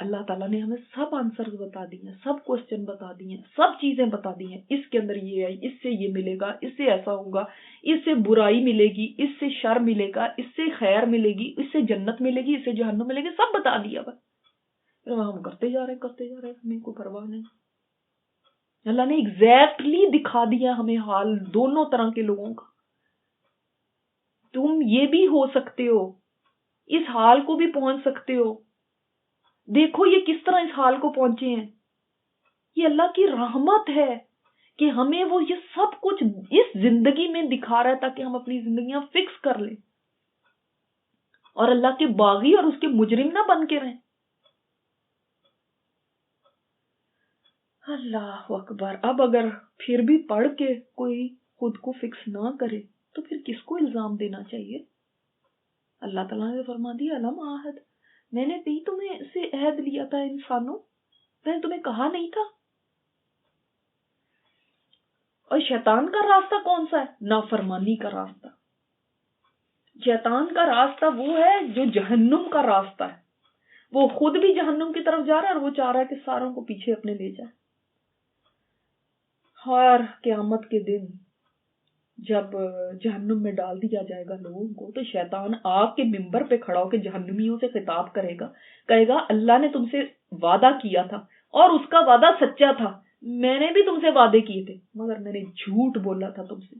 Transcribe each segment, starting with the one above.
اللہ تعالیٰ نے ہمیں سب آنسر بتا دی ہیں، سب کوشچن بتا دی ہیں، سب چیزیں بتا دی ہیں، اس کے اندر یہ ہے، اس سے یہ ملے گا، اس سے ایسا ہوگا، اس سے برائی ملے گی، اس سے شر ملے گا، اس سے خیر ملے گی، اس سے جنت ملے گی، اس سے جہنم ملے گی، سب بتا دیا بس. پھر ہم کرتے جا رہے ہمیں کوئی پرواہ نہیں. اللہ نے ایگزیکٹلی دکھا دیا ہمیں حال دونوں طرح کے لوگوں کا. تم یہ بھی ہو سکتے ہو، اس حال کو بھی پہنچ سکتے ہو. دیکھو یہ کس طرح اس حال کو پہنچے ہیں. یہ اللہ کی رحمت ہے کہ ہمیں وہ یہ سب کچھ اس زندگی میں دکھا رہا ہے تاکہ ہم اپنی زندگیاں فکس کر لیں اور اللہ کے باغی اور اس کے مجرم نہ بن کے رہیں. اللہ اکبر. اب اگر پھر بھی پڑھ کے کوئی خود کو فکس نہ کرے تو پھر کس کو الزام دینا چاہیے؟ اللہ تعالیٰ نے فرما دیا علم عہد، میں نے بھی تمہیں سے عہد لیا تھا انسانوں، میں نے تمہیں کہا نہیں تھا. اور شیطان کا راستہ کون سا ہے؟ نافرمانی کا راستہ. شیطان کا راستہ وہ ہے جو جہنم کا راستہ ہے. وہ خود بھی جہنم کی طرف جا رہا ہے اور وہ چاہ رہا ہے کہ ساروں کو پیچھے اپنے لے جائے. اور قیامت کے دن جب جہنم میں ڈال دیا جائے گا لوگوں کو تو شیطان آگ کے ممبر پہ کھڑا ہو کے جہنمیوں سے خطاب کرے گا، کہے گا اللہ نے تم سے وعدہ کیا تھا اور اس کا وعدہ سچا تھا، میں نے بھی تم سے وعدے کیے تھے مگر میں نے جھوٹ بولا تھا تم سے،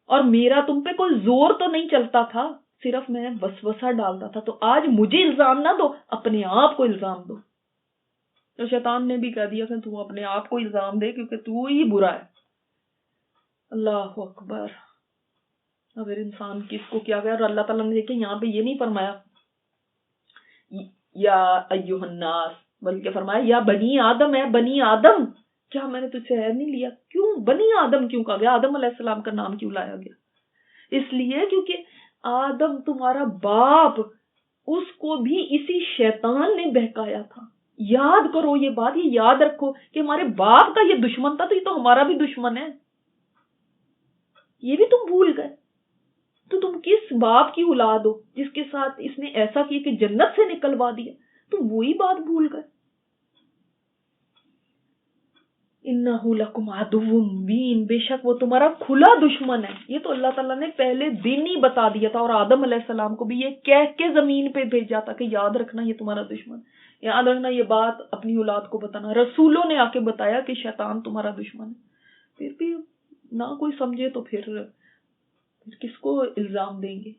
اور میرا تم پہ کوئی زور تو نہیں چلتا تھا، صرف میں وسوسہ ڈالتا تھا. تو آج مجھے الزام نہ دو، اپنے آپ کو الزام دو. تو شیطان نے بھی کہہ دیا کہ تو اپنے آپ کو الزام دے کیونکہ تو ہی برا ہے. اللہ اکبر. اگر انسان کس کو کیا گیا. اور اللہ تعالیٰ نے دیکھیں یہاں پہ یہ نہیں فرمایا یا ایھا الناس، بلکہ فرمایا یا بنی آدم. ہے بنی آدم، کیا میں نے تجھ سے عہد نہیں لیا؟ کیوں بنی آدم کیوں کہا گیا؟ آدم علیہ السلام کا نام کیوں لایا گیا؟ اس لیے کیونکہ آدم تمہارا باپ، اس کو بھی اسی شیطان نے بہکایا تھا. یاد کرو یہ بات، یہ یاد رکھو کہ ہمارے باپ کا یہ دشمن تھا تو یہ تو ہمارا بھی دشمن ہے. یہ بھی تم بھول گئے. تو تم کس باپ کی اولاد ہو جس کے ساتھ اس نے ایسا کیا کہ جنت سے نکلوا دیا؟ تم وہی بات بھول گئے. انہ لکم عدو مبین، بے شک وہ تمہارا کھلا دشمن ہے. یہ تو اللہ تعالیٰ نے پہلے دن ہی بتا دیا تھا، اور آدم علیہ السلام کو بھی یہ کہہ کے زمین پہ بھیجا تھا کہ یاد رکھنا یہ تمہارا دشمن، یاد رکھنا یہ بات اپنی اولاد کو بتانا. رسولوں نے آ کے بتایا کہ شیطان تمہارا دشمن ہے. پھر بھی نہ کوئی سمجھے تو پھر کس کو الزام دیں گے؟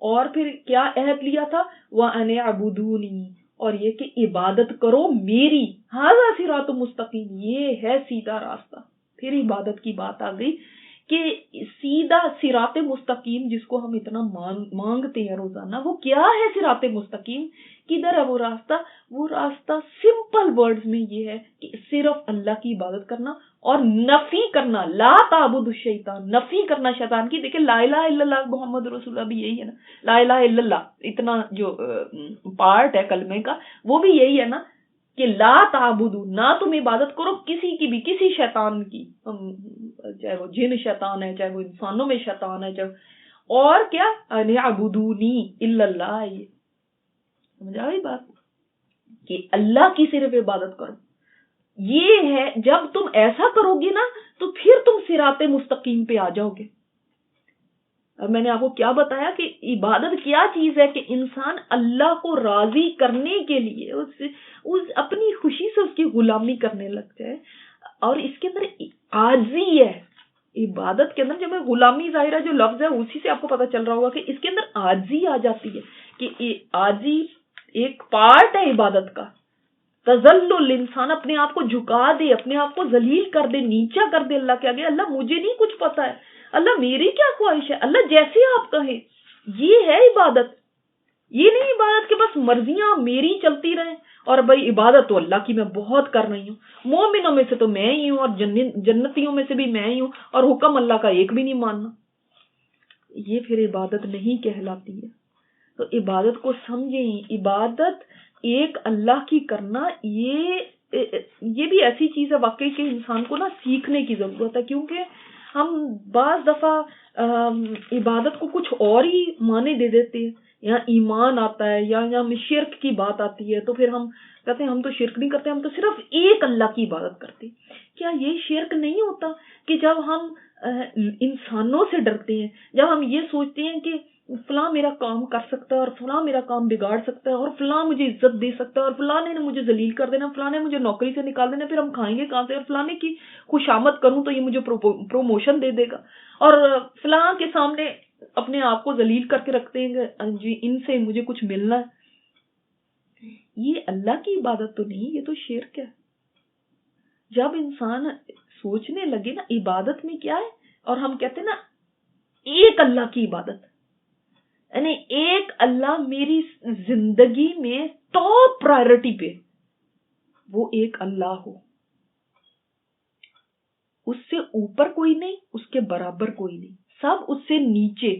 اور پھر کیا عہد لیا تھا؟ وَأَنِ اعْبُدُونِی، اور یہ کہ عبادت کرو میری. ھذا صراط مستقیم، یہ ہے سیدھا راستہ. پھر عبادت کی بات آ گئی کہ سیدھا صراط مستقیم جس کو ہم اتنا مانگتے ہیں روزانہ، وہ کیا ہے صراط مستقیم؟ کدھر ہے وہ راستہ؟ وہ راستہ سمپل ورڈز میں یہ ہے کہ صرف اللہ کی عبادت کرنا اور نفی کرنا، لا تعبد الشیطان، نفی کرنا شیطان کی. دیکھیں لا الہ الا اللہ محمد رسول اللہ بھی یہی ہے نا، لا الہ الا اللہ اتنا جو پارٹ ہے کلمے کا وہ بھی یہی ہے نا کہ لا تعبدو، نہ تم عبادت کرو کسی کی بھی، کسی شیطان کی، چاہے وہ جن شیطان ہے، چاہے وہ انسانوں میں شیطان ہے، چاہے اور کیا ان اعبدونی الا اللہ. یہ سمجھ آئی بات کہ اللہ کی صرف عبادت کرو. یہ ہے جب تم ایسا کرو گے نا تو پھر تم صراط مستقیم پہ آ جاؤ گے. اب میں نے آپ کو کیا بتایا کہ عبادت کیا چیز ہے کہ انسان اللہ کو راضی کرنے کے لیے اس اپنی خوشی سے اس کی غلامی کرنے لگ جائے. اور اس کے اندر عاجزی ہے. عبادت کے اندر جب غلامی ظاہرہ جو لفظ ہے اسی سے آپ کو پتا چل رہا ہوگا کہ اس کے اندر عاجزی آ جاتی ہے کہ عاجزی ایک پارٹ ہے عبادت کا. تذلل، انسان اپنے آپ کو جھکا دے، اپنے آپ کو ذلیل کر دے، نیچا کر دے اللہ کے آگے. اللہ مجھے نہیں کچھ پتا ہے، اللہ میری کیا خواہش ہے، اللہ جیسے آپ کہیں. یہ ہے عبادت. یہ نہیں عبادت کہ بس مرضیاں میری چلتی رہیں اور بھائی عبادت تو اللہ کی میں بہت کر رہی ہوں، مومنوں میں سے تو میں ہی ہوں اور جنتیوں میں سے بھی میں ہی ہوں اور حکم اللہ کا ایک بھی نہیں ماننا. یہ پھر عبادت نہیں کہلاتی ہے. تو عبادت کو سمجھیں. عبادت ایک اللہ کی کرنا یہ بھی ایسی چیز ہے واقعی کہ انسان کو نا سیکھنے کی ضرورت ہے. کیونکہ ہم بعض دفعہ عبادت کو کچھ اور ہی معنی دے دیتے ہیں. یا ایمان آتا ہے یا ہم شرک کی بات آتی ہے تو پھر ہم کہتے ہیں ہم تو شرک نہیں کرتے، ہم تو صرف ایک اللہ کی عبادت کرتے. کیا یہ شرک نہیں ہوتا کہ جب ہم انسانوں سے ڈرتے ہیں، جب ہم یہ سوچتے ہیں کہ فلاں میرا کام کر سکتا ہے اور فلاں میرا کام بگاڑ سکتا ہے اور فلاں مجھے عزت دے سکتا ہے اور فلاں نے مجھے ذلیل کر دینا، فلاں نے مجھے نوکری سے نکال دینا، پھر ہم کھائیں گے کہاں سے، اور فلاں کی خوشامد کروں تو یہ مجھے پروموشن دے دے گا، اور فلاں کے سامنے اپنے آپ کو ذلیل کر کے رکھتے ہیں جی ان سے مجھے کچھ ملنا ہے. یہ اللہ کی عبادت تو نہیں، یہ تو شرک ہے. جب انسان سوچنے لگے نا عبادت میں کیا ہے، اور ہم کہتے ہیں نا ایک اللہ کی عبادت، یعنی ایک اللہ میری زندگی میں ٹاپ پرائرٹی پہ، وہ ایک اللہ ہو، اس سے اوپر کوئی نہیں، اس کے برابر کوئی نہیں، سب اس سے نیچے،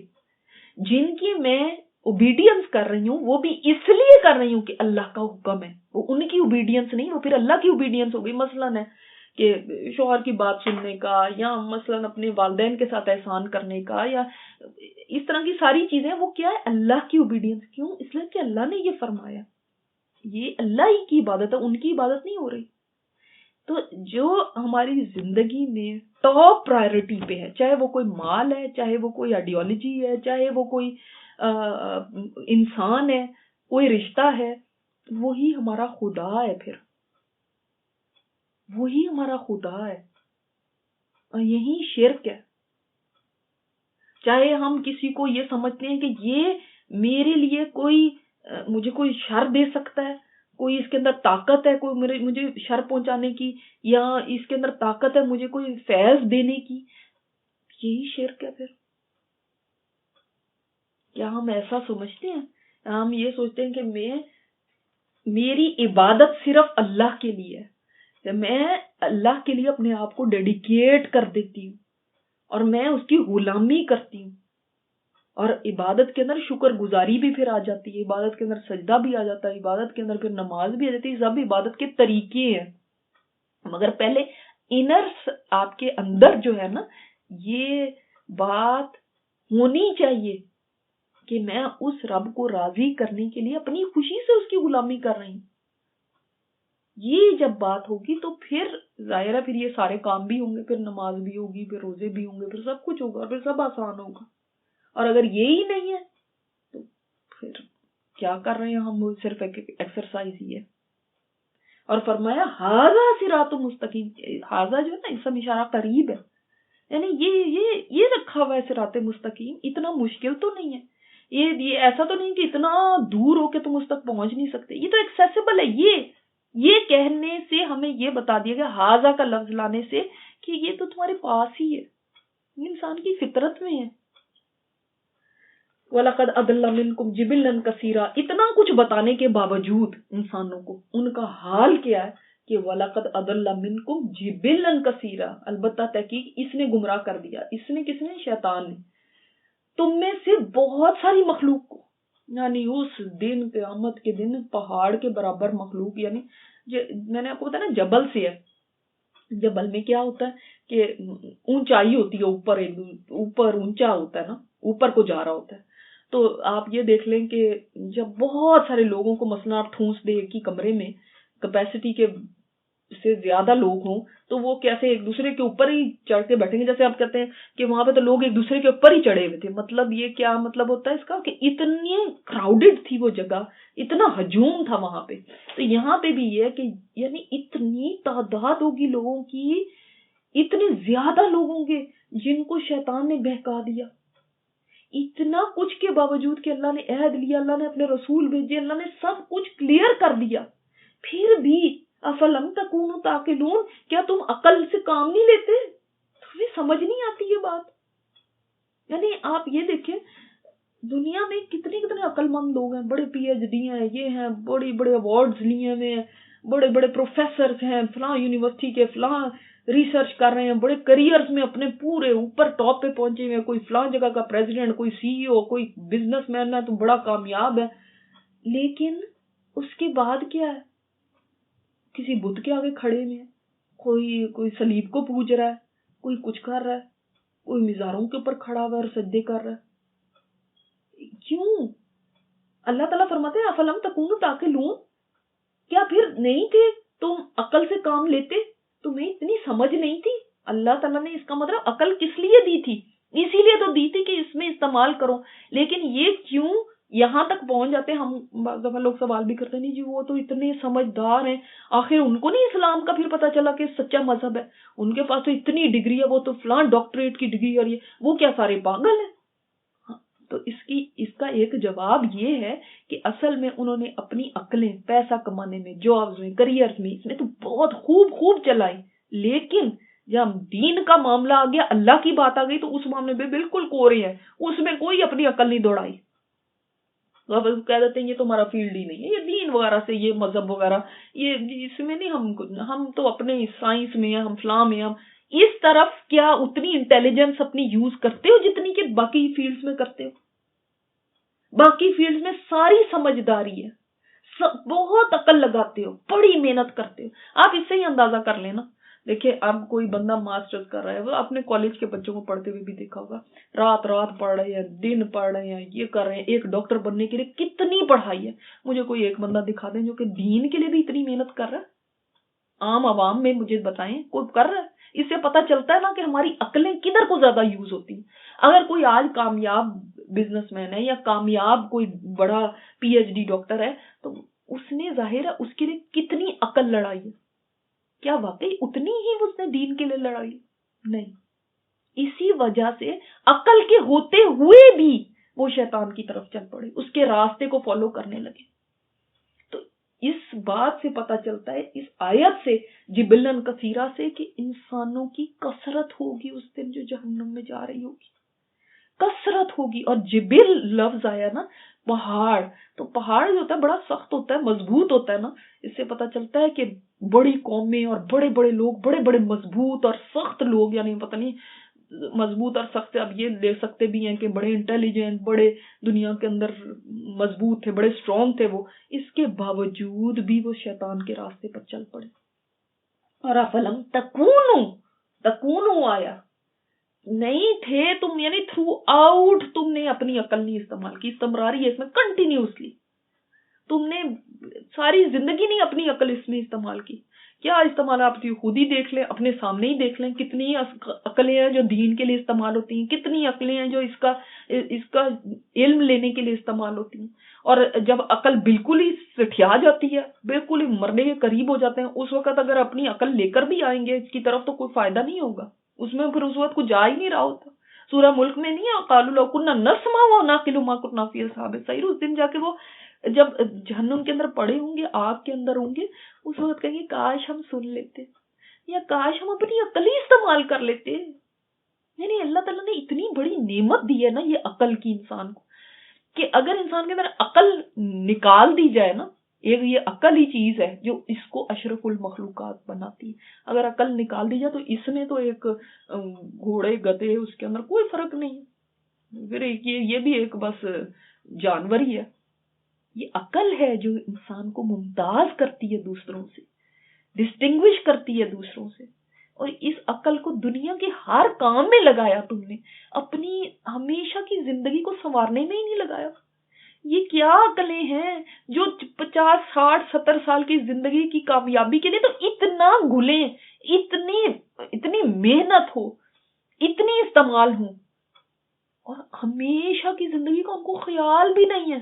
جن کی میں اوبیڈینس کر رہی ہوں وہ بھی اس لیے کر رہی ہوں کہ اللہ کا حکم ہے، وہ ان کی اوبیڈینس نہیں، وہ پھر اللہ کی اوبیڈینس ہوگی. مثلاً ہے کہ شوہر کی بات سننے کا، یا مثلاً اپنے والدین کے ساتھ احسان کرنے کا، یا اس طرح کی ساری چیزیں، وہ کیا ہے اللہ کی اوبیڈینس. کیوں؟ اس لیے کہ اللہ نے یہ فرمایا، یہ اللہ ہی کی عبادت ہے، ان کی عبادت نہیں ہو رہی. تو جو ہماری زندگی میں ٹاپ پرائرٹی پہ ہے، چاہے وہ کوئی مال ہے، چاہے وہ کوئی آئیڈیالوجی ہے، چاہے وہ کوئی انسان ہے، کوئی رشتہ ہے، وہی ہمارا خدا ہے. پھر وہی ہمارا خدا ہے، اور یہی شرک ہے. چاہے ہم کسی کو یہ سمجھتے ہیں کہ یہ میرے لیے کوئی مجھے کوئی شر دے سکتا ہے، کوئی اس کے اندر طاقت ہے، کوئی مجھے شر پہنچانے کی، یا اس کے اندر طاقت ہے مجھے کوئی فیض دینے کی، یہی شرک ہے. پھر کیا ہم ایسا سمجھتے ہیں؟ ہم یہ سوچتے ہیں کہ میری عبادت صرف اللہ کے لیے ہے، میں اللہ کے لیے اپنے آپ کو ڈیڈیکیٹ کر دیتی ہوں اور میں اس کی غلامی کرتی ہوں. اور عبادت کے اندر شکر گزاری بھی پھر آ جاتی ہے، عبادت کے اندر سجدہ بھی آ جاتا ہے، عبادت کے اندر پھر نماز بھی آ جاتی ہے. سب عبادت کے طریقے ہیں، مگر پہلے انرس آپ کے اندر جو ہے نا، یہ بات ہونی چاہیے کہ میں اس رب کو راضی کرنے کے لیے اپنی خوشی سے اس کی غلامی کر رہی ہوں. یہ جب بات ہوگی تو پھر ظاہر ہے پھر یہ سارے کام بھی ہوں گے، پھر نماز بھی ہوگی، پھر روزے بھی ہوں گے، پھر سب کچھ ہوگا، اور پھر سب آسان ہوگا. اور اگر یہی نہیں ہے تو پھر کیا کر رہے ہیں ہم؟ صرف ایکسرسائز ہی ہے. اور فرمایا ھذا صراط مستقیم، ھذا جو ہے نا اسم اشارہ قریب ہے، یعنی یہ رکھا ہوا ہے صراط مستقیم، اتنا مشکل تو نہیں ہے، یہ ایسا تو نہیں کہ اتنا دور ہو کہ تم اس تک پہنچ نہیں سکتے، یہ تو ایکسیسیبل ہے. یہ کہنے سے ہمیں یہ بتا دیا گیا، ھذا کا لفظ لانے سے، کہ یہ تو تمہارے پاس ہی ہے، یہ انسان کی فطرت میں ہے. وَلَقَدْ أَضَلَّ مِنْكُمْ جِبِلًّا كَثِيرًا، اتنا کچھ بتانے کے باوجود انسانوں کو ان کا حال کیا ہے کہ وَلَقَدْ أَضَلَّ مِنْكُمْ جِبِلًّا كَثِيرًا، البتہ تحقیق اس نے گمراہ کر دیا. اس نے کس نے؟ شیطان نے. تم میں سے بہت ساری مخلوق کو، یعنی اس دن قیامت کے دن پہاڑ کے برابر مخلوق، یعنی میں نے آپ کو بتایا نا جبل سے ہے، جبل میں کیا ہوتا ہے کہ اونچائی ہوتی ہے، اوپر اونچا ہوتا ہے نا، اوپر کو جا رہا ہوتا ہے. تو آپ یہ دیکھ لیں کہ جب بہت سارے لوگوں کو مثلا آپ ٹھونس دے ایک ہی کمرے میں، کیپیسٹی کے سے زیادہ لوگ ہوں، تو وہ کیسے ایک دوسرے کے اوپر ہی چڑھ کے بیٹھیں گے. جیسے آپ کہتے ہیں کہ وہاں پہ تو لوگ ایک دوسرے کے اوپر ہی چڑھے ہوئے تھے. مطلب یہ کیا مطلب ہوتا ہے اس کا کہ اتنی کراؤڈڈ تھی وہ جگہ، اتنا ہجوم تھا وہاں پہ. تو یہاں پہ بھی یہ کہ یعنی اتنی تعداد ہوگی لوگوں کی، اتنے زیادہ لوگ ہوں گے جن کو شیطان نے بہکا دیا. اتنا کچھ کے باوجود کہ اللہ نے عہد لیا، اللہ نے اپنے رسول بھیجے، اللہ نے سب کچھ کلیئر کر دیا، پھر بھی افلم تکونوا تعقلون، کیا تم عقل سے کام نہیں لیتے؟ تمہیں سمجھ نہیں آتی یہ بات؟ یعنی آپ یہ دیکھیں دنیا میں کتنے عقل مند لوگ ہیں، بڑے پی ایچ ڈی ہیں، یہ ہیں، بڑے بڑے ایوارڈز لیے ہوئے ہیں، بڑے بڑے پروفیسرز ہیں، فلاں یونیورسٹی کے فلاں ریسرچ کر رہے ہیں، بڑے کریئرز میں اپنے پورے اوپر ٹاپ پہ پہنچے ہوئے ہیں، کوئی فلاں جگہ کا پریزیڈنٹ، کوئی سی ای او، کوئی بزنس مین ہے تو بڑا کامیاب ہے. لیکن اس کے بعد کیا ہے؟ کسی بت کے آگے کھڑے ہوئے ہیں، کوئی صلیب کو پوج رہا ہے، کوئی کچھ کر رہا ہے، کوئی مزاروں کے اوپر کھڑا ہوا ہے اور سجدے کر رہا ہے. کیوں؟ اللہ تعالیٰ فرماتے ہیں افلم تکونوا تعقلون، کیا پھر نہیں تھے تم عقل سے کام لیتے؟ تمہیں اتنی سمجھ نہیں تھی؟ اللہ تعالیٰ نے اس کا مطلب عقل کس لیے دی تھی؟ اسی لیے تو دی تھی کہ اس میں استعمال کرو. لیکن یہ کیوں یہاں تک پہنچ جاتے ہیں؟ ہم بعض دفعہ لوگ سوال بھی کرتے ہیں نہیں جی وہ تو اتنے سمجھدار ہیں، آخر ان کو نہیں اسلام کا پھر پتا چلا کہ سچا مذہب ہے؟ ان کے پاس تو اتنی ڈگری ہے، وہ تو فلاں ڈاکٹریٹ کی ڈگری، اور یہ وہ کیا سارے پاگل ہیں؟ تو اس کا ایک جواب یہ ہے کہ اصل میں انہوں نے اپنی عقلیں پیسہ کمانے میں، جابز میں، کریئرز میں، اس میں تو بہت خوب چلائی، لیکن جب دین کا معاملہ آ گیا، اللہ کی بات آ گئی، تو اس معاملے میں بالکل کورے ہیں، اس میں کوئی اپنی عقل نہیں دوڑائی. کہہ دیتے ہیں یہ تو ہمارا فیلڈ ہی نہیں ہے، یہ دین وغیرہ سے، یہ مذہب وغیرہ، یہ اس میں نہیں، ہم تو اپنے سائنس میں ہیں، ہم فلاں میں، ہم اس طرف کیا اتنی انٹیلیجنس اپنی یوز کرتے ہو جتنی کہ باقی فیلڈز میں کرتے ہو؟ باقی فیلڈز میں ساری سمجھداری ہے، بہت عقل لگاتے ہو، بڑی محنت کرتے ہو. آپ اس سے ہی اندازہ کر لینا. دیکھیں اب کوئی بندہ ماسٹرز کر رہا ہے، وہ اپنے کالج کے بچوں کو پڑھتے ہوئے بھی دیکھا ہوگا، رات پڑھ رہے ہیں، دن پڑھ رہے ہیں، یہ کر رہے ہیں. ایک ڈاکٹر بننے کے لیے کتنی پڑھائی ہے. مجھے کوئی ایک بندہ دکھا دیں جو کہ دین کے لیے بھی اتنی محنت کر رہا ہے. عام عوام میں مجھے بتائیں کوئی کر رہا ہے؟ اس سے پتہ چلتا ہے نا کہ ہماری عقلیں کدھر کو زیادہ یوز ہوتی ہیں. اگر کوئی آج کامیاب بزنس مین ہے یا کامیاب کوئی بڑا پی ایچ ڈی ڈاکٹر ہے، تو اس نے ظاہر ہے اس کے لیے کتنی عقل لڑائی ہے. کیا واقعی اتنی ہی اس نے دین کے لیے لڑائی؟ نہیں. اسی وجہ سے عقل کے ہوتے ہوئے بھی وہ شیطان کی طرف چل پڑے، اس کے راستے کو فالو کرنے لگے. تو اس بات سے پتہ چلتا ہے، اس آیت سے، جبلن کثیرہ سے، کہ انسانوں کی کثرت ہوگی اس دن جو جہنم میں جا رہی ہوگی، کثرت ہوگی. اور جبل لفظ آیا نا پہاڑ، تو پہاڑ جو ہوتا ہے بڑا سخت ہوتا ہے، مضبوط ہوتا ہے نا. اس سے پتہ چلتا ہے کہ بڑی قومیں اور بڑے بڑے لوگ، بڑے بڑے مضبوط اور سخت لوگ، یعنی پتہ نہیں مضبوط اور سخت، اب یہ لے سکتے بھی ہیں کہ بڑے انٹیلیجنٹ، بڑے دنیا کے اندر مضبوط تھے، بڑے اسٹرانگ تھے وہ، اس کے باوجود بھی وہ شیطان کے راستے پر چل پڑے. اور افلم تکونو آیا، نہیں تھے تم، یعنی تھرو آؤٹ تم نے اپنی عقل نہیں استعمال کی. استمراری ہے اس میں، کنٹینیوسلی تم نے ساری زندگی نہیں اپنی عقل اس میں استعمال کی. کیا استعمال؟ آپ خود ہی دیکھ لیں، اپنے سامنے ہی دیکھ لیں کتنی عقلیں ہیں جو دین کے لیے استعمال ہوتی ہیں، کتنی عقلیں ہیں جو اس کا علم لینے کے لیے استعمال ہوتی ہیں. اور جب عقل بالکل ہی سٹھیا جاتی ہے، بالکل ہی مرنے کے قریب ہو جاتے ہیں، اس وقت اگر اپنی عقل لے کر بھی آئیں گے اس کی طرف تو کوئی فائدہ نہیں ہوگا اس میں، پھر اس وقت کچھ جا ہی نہیں رہا ہوتا. سورہ ملک میں نہیں ہے قالوا لو كنا نسمع ونعقل ما كنا في اصحاب السعير، اس دن جا کے وہ جب جہنم کے اندر پڑے ہوں گے، آگ کے اندر ہوں گے، اس وقت کہیں گے کاش ہم سن لیتے، یا کاش ہم اپنی عقل ہی استعمال کر لیتے. یعنی اللہ تعالیٰ نے اتنی بڑی نعمت دی ہے نا یہ عقل کی انسان کو، کہ اگر انسان کے اندر عقل نکال دی جائے نا، یہ عقل ہی چیز ہے جو اس کو اشرف المخلوقات بناتی ہے. اگر عقل نکال دی جائے تو اس میں تو ایک گھوڑے گدھے اس کے اندر کوئی فرق نہیں ہے، پھر یہ بھی ایک بس جانور ہی ہے. یہ عقل ہے جو انسان کو ممتاز کرتی ہے دوسروں سے، ڈسٹنگوش کرتی ہے دوسروں سے. اور اس عقل کو دنیا کے ہر کام میں لگایا تم نے، اپنی ہمیشہ کی زندگی کو سنوارنے میں ہی نہیں لگایا. یہ کیا عقلیں ہیں جو 50 60 70 سال کی زندگی کی کامیابی کے لیے تو اتنا گھلیں، اتنی محنت ہو، اتنی استعمال ہوں، اور ہمیشہ کی زندگی کا ان کو خیال بھی نہیں ہے،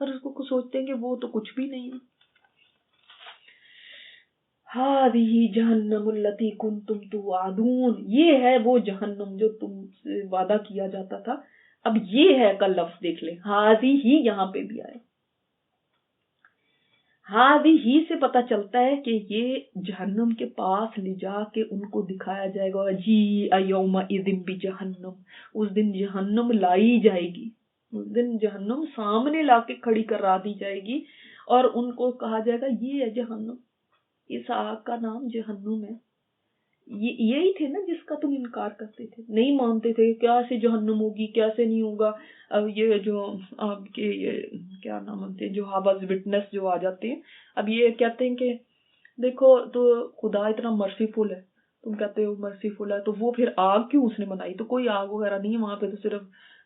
اور اس کو سوچتے ہیں کہ وہ تو کچھ بھی نہیں ہے. ہذہ جہنم التی کنتم توعدون، یہ ہے وہ جہنم جو تم سے وعدہ کیا جاتا تھا. اب یہ ہے کا لفظ دیکھ لیں، ہذہ ہی یہاں پہ بھی آئے. ہذہ ہی سے پتہ چلتا ہے کہ یہ جہنم کے پاس لے جا کے ان کو دکھایا جائے گا. جی یومئذ بجہنم، اس دن جہنم لائی جائے گی، اس دن جہنم سامنے لا کے کھڑی کرا دی جائے گی، اور ان کو کہا جائے گا یہ ہے جہنم، اس آگ کا نام جہنم ہے. یہی تھے نا جس کا تم انکار کرتے تھے، نہیں مانتے تھے کیسے جہنم ہوگی، کیسے نہیں ہوگا. اب یہ جو آپ کے یہ کیا نام ہوتے ہیں جو ہاواز وٹنس جو آ جاتے ہیں، اب یہ کہتے ہیں کہ دیکھو تو خدا اتنا مرسیفل ہے، تم کہتے ہو مرسیفل ہے، تو وہ پھر آگ کیوں اس نے بنائی؟ تو کوئی آگ وغیرہ نہیں ہے وہاں پہ، تو صرف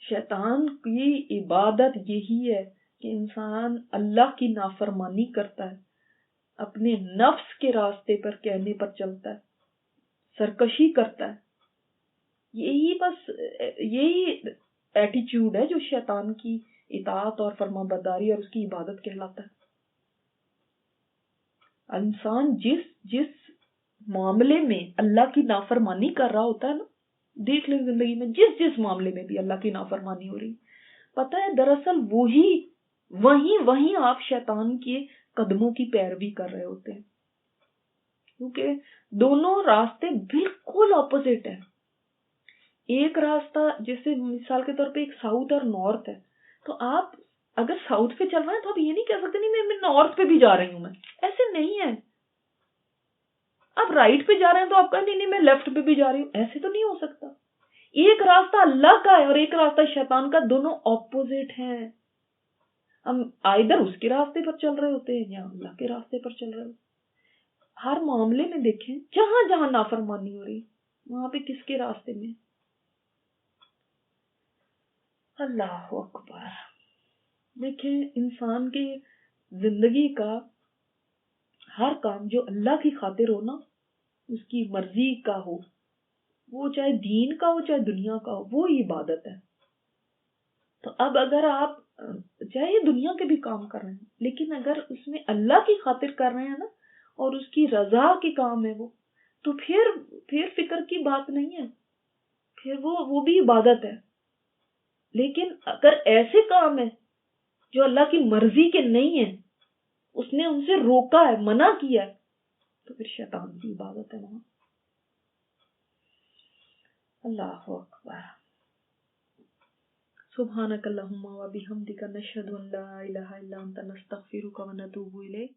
شیطان کی عبادت یہی ہے کہ انسان اللہ کی نافرمانی کرتا ہے، اپنے نفس کے راستے پر کہنے پر چلتا ہے، سرکشی کرتا ہے. یہی ایٹیچیوڈ ہے جو شیطان کی اطاعت اور فرما برداری اور اس کی عبادت کہلاتا ہے. انسان جس معاملے میں اللہ کی نافرمانی کر رہا ہوتا ہے نا، دیکھ لیں زندگی میں جس معاملے میں بھی اللہ کی نافرمانی ہو رہی، پتہ ہے دراصل وہیں آپ شیطان کے قدموں کی پیروی کر رہے ہوتے ہیں، کیونکہ دونوں راستے بالکل اپوزٹ ہیں. ایک راستہ جیسے مثال کے طور پہ ایک ساؤتھ اور نارتھ ہے، تو آپ اگر ساؤتھ پہ چل رہے ہیں تو آپ یہ نہیں کہہ سکتے نہیں میں نارتھ پہ بھی جا رہی ہوں. میں ایسے نہیں ہے. آپ رائٹ پہ جا رہے ہیں تو آپ کہیں نہیں میں لیفٹ پہ بھی جا رہی ہوں، ایسے تو نہیں ہو سکتا. ایک راستہ اللہ کا ہے اور ایک راستہ شیطان کا، دونوں اپوزٹ ہیں. ہم آئیدر اس کے راستے پر چل رہے ہوتے ہیں یا اللہ کے راستے پر چل رہے ہوتے ہیں. ہر معاملے میں دیکھیں جہاں نافرمانی ہو رہی وہاں پہ کس کے راستے میں؟ اللہ اکبر. دیکھیں انسان کی زندگی کا ہر کام جو اللہ کی خاطر ہو نا، اس کی مرضی کا ہو، وہ چاہے دین کا ہو چاہے دنیا کا ہو، وہ عبادت ہے. تو اب اگر آپ چاہے دنیا کے بھی کام کر رہے ہیں لیکن اگر اس میں اللہ کی خاطر کر رہے ہیں نا اور اس کی رضا کے کام ہے وہ، تو پھر فکر کی بات نہیں ہے، پھر وہ بھی عبادت ہے. لیکن اگر ایسے کام ہے جو اللہ کی مرضی کے نہیں ہیں، اس نے ان سے روکا ہے، منع کیا ہے، تو پھر شیطان کی عبادت ہے وہاں. اللہ اکبر. سبحانک اللہم و بحمدک نشہد ان لا الہ الا انت نستغفرک و نتوب الیک.